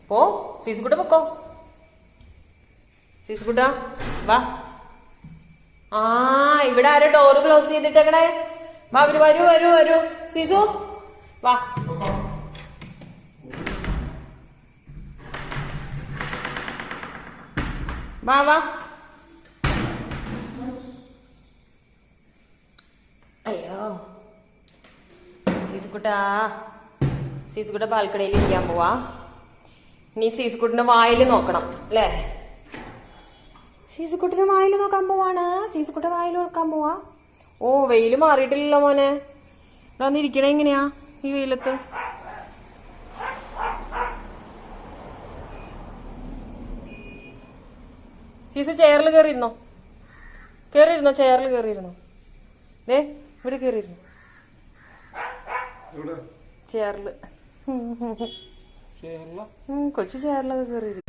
പോ. സീസുകുട്ട പൊക്കോ. സീസുകുട്ട വാ. ആ ഇവിടെ ആരോ ഡോറ് ക്ലോസ് ചെയ്തിട്ടേക്കണേ. വാ അവര് വരൂ വരൂ വരൂ. സീസു വാ. വാ വാ. അയ്യോ സീസുകുട്ട ബാൽക്കണിയിൽ ഇരിക്കാൻ പോവാ. നീ സീസുകുട്ടിന്റെ വായിൽ നോക്കണം അല്ലേ? സീസുകുട്ടിന്റെ വായിൽ നോക്കാൻ പോവാണ്. സീസുകുട്ട വായിൽ നോക്കാൻ പോവാ. ഓ വെയില് മാറിയിട്ടില്ലല്ലോ മോനെ. ഇവിടെ ഇരിക്കണേ എങ്ങനെയാ ഈ വെയിലത്ത്? സീസു ചെയറിൽ കയറിയിരുന്നോ? കയറിയിരുന്നോ? ചെയറിൽ കയറിയിരുന്നോ? ദേ ഇവിടെ കയറിയിരുന്നു. ചെയറില് കൊച്ചു ചെയറിലൊക്കെ കയറിയിരുന്നു.